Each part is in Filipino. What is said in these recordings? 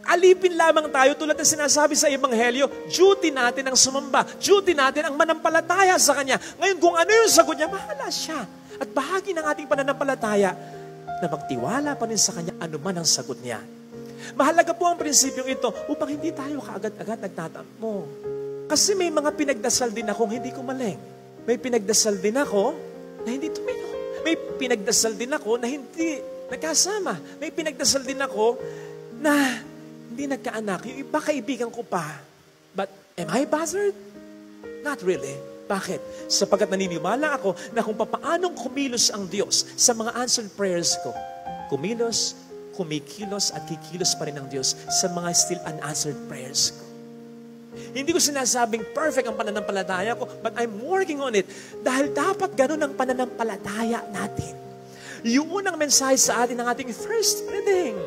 alipin lamang tayo tulad ng sinasabi sa Ebanghelyo, duty natin ang sumamba, duty natin ang manampalataya sa Kanya. Ngayon, kung ano yung sagot niya, bahala siya. At bahagi ng ating pananampalataya na magtiwala pa rin sa Kanya anuman ang sagot niya. Mahalaga po ang prinsipyong ito upang hindi tayo kaagad-agad nagtatampo. Kasi may mga pinagdasal din akong hindi kumaling. May pinagdasal din ako na hindi tumino. May pinagdasal din ako na hindi nagkasama. May pinagdasal din ako na hindi nagkaanak. Yung iba kaibigan ko pa. But am I bothered? Not really. Bakit? Sapagkat naniniwala ako na kung paanong kumilos ang Diyos sa mga answered prayers ko, kumilos, kumikilos at kikilos pa rin ang Diyos sa mga still unanswered prayers ko. Hindi ko sinasabing perfect ang pananampalataya ko, but I'm working on it. Dahil dapat ganun ang pananampalataya natin. Yung unang mensahe sa atin ng ating first reading.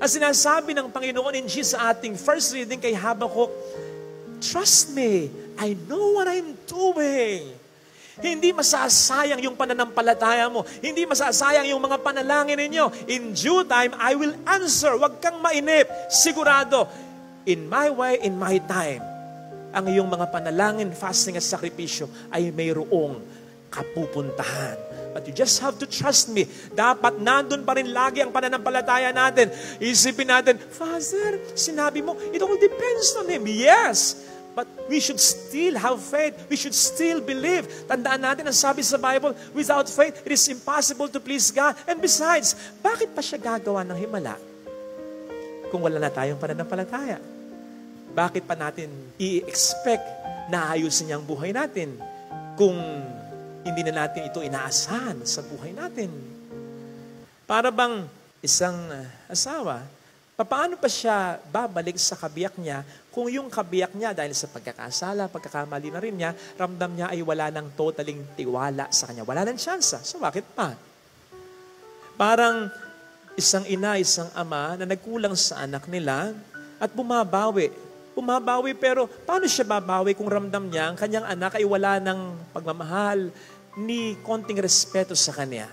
Ang sinasabi ng Panginoon in Jesus sa ating first reading kay Habakkuk, trust me, I know what I'm doing. Hindi masasayang yung pananampalataya mo. Hindi masasayang yung mga panalangin ninyo. In due time, I will answer. Huwag kang mainip. Sigurado, in my way, in my time, ang iyong mga panalangin, fasting at sakripisyo ay mayroong kapupuntahan. But you just have to trust me. Dapat nandun pa rin lagi ang pananampalataya natin. Isipin natin, Father, sinabi mo, it all depends on Him. Yes, but we should still have faith. We should still believe. Tandaan natin ang sabi sa Bible, without faith, it is impossible to please God. And besides, bakit pa siya gagawa ng himala kung wala na tayong pananampalataya? Bakit pa natin i-expect na ayusin niya ang buhay natin kung hindi na natin ito inaasahan sa buhay natin? Para bang isang asawa, paano pa siya babalik sa kabiyak niya kung yung kabiyak niya dahil sa pagkakasala, pagkakamali na rin niya, ramdam niya ay wala ng totaling tiwala sa kanya. Wala ng tsansa. So bakit pa? Parang isang ina, isang ama na nagkulang sa anak nila at bumabawi. Bumabawi pero paano siya babawi kung ramdam niya ang kanyang anak ay wala ng pagmamahal ni konting respeto sa kanya?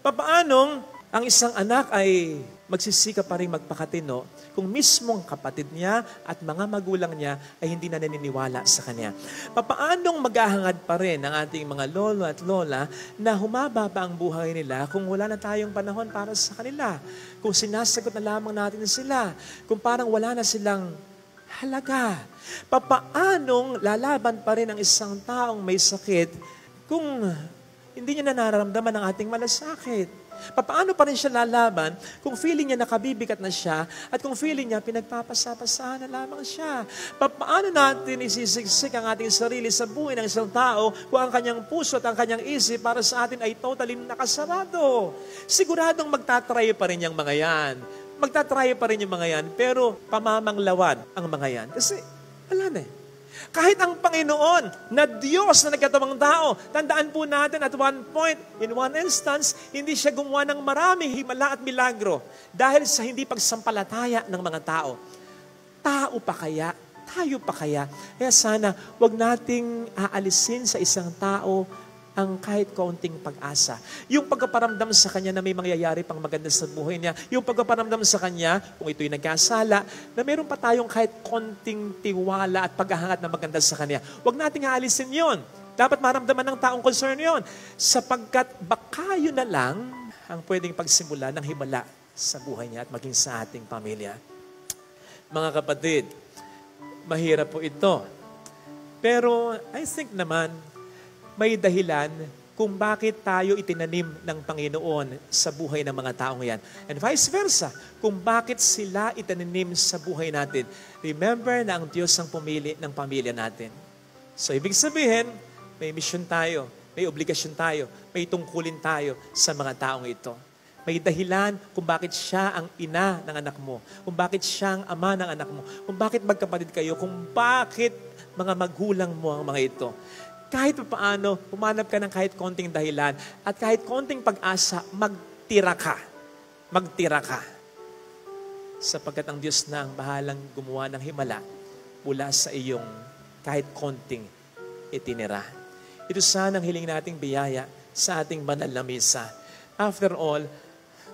Paanong ang isang anak ay magsisika pa rin magpakatino kung mismong kapatid niya at mga magulang niya ay hindi na naniniwala sa kanya? Paanong maghahangad pa rin ang ating mga lolo at lola na humaba pa ang buhay nila kung wala na tayong panahon para sa kanila? Kung sinasagot na lamang natin sila? Kung parang wala na silang halaga? Paanong lalaban pa rin ang isang taong may sakit kung hindi niya na nararamdaman ang ating malasakit? Paano pa rin siya lalaban kung feeling niya nakabibigat na siya at kung feeling niya pinagpapasapasahan na lamang siya? Paano natin isisiksik ang ating sarili sa buhay ng isang tao kung ang kanyang puso at ang kanyang isip para sa atin ay totally nakasarado? Siguradong magtatry pa rin yung mga yan. Magtatry pa rin yung mga yan, pero pamamanglawan ang mga yan. Kasi, wala na eh. Kahit ang Panginoon na Diyos na nagkatawang tao, tandaan po natin at one point, in one instance, hindi siya gumawa ng maraming himala at milagro dahil sa hindi pagsampalataya ng mga tao. Tao pa kaya? Tayo pa kaya? Kaya sana, wag nating aalisin sa isang tao ang kahit kaunting pag-asa. Yung pagpaparamdam sa kanya na may mangyayari pang maganda sa buhay niya. Yung pagpaparamdam sa kanya, kung ito'y nagkasala, na meron pa tayong kahit konting tiwala at paghahangat na maganda sa kanya. Huwag nating aalisin yon. Dapat maramdaman ng taong concern yon. Sapagkat baka yun na lang ang pwedeng pagsimula ng himala sa buhay niya at maging sa ating pamilya. Mga kapatid, mahirap po ito. Pero I think naman, may dahilan kung bakit tayo itinanim ng Panginoon sa buhay ng mga taong yan. And vice versa, kung bakit sila itinanim sa buhay natin. Remember na ang Diyos ang pumili ng pamilya natin. So, ibig sabihin, may mission tayo, may obligasyon tayo, may tungkulin tayo sa mga taong ito. May dahilan kung bakit siya ang ina ng anak mo, kung bakit siya ang ama ng anak mo, kung bakit magkapatid kayo, kung bakit mga magulang mo ang mga ito. Kahit paano, humanap ka ng kahit konting dahilan at kahit konting pag-asa, magtira ka. Magtira ka. Sapagkat ang Diyos na ang bahalang gumawa ng himala mula sa iyong kahit konting itinira. Ito sana ang hiling nating biyaya sa ating banal na misa. After all,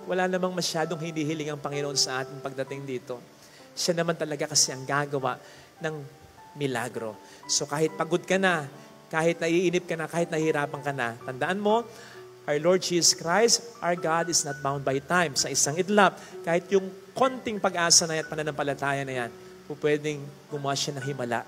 wala namang masyadong hinihiling ang Panginoon sa ating pagdating dito. Siya naman talaga kasi ang gagawa ng milagro. So kahit pagod ka na, kahit naiinip ka na, kahit nahihirapan ka na, tandaan mo, our Lord Jesus Christ, our God is not bound by time. Sa isang idlap, kahit yung konting pag-asa na yan, pananampalataya na yan, pwedeng gumawa siya ng himala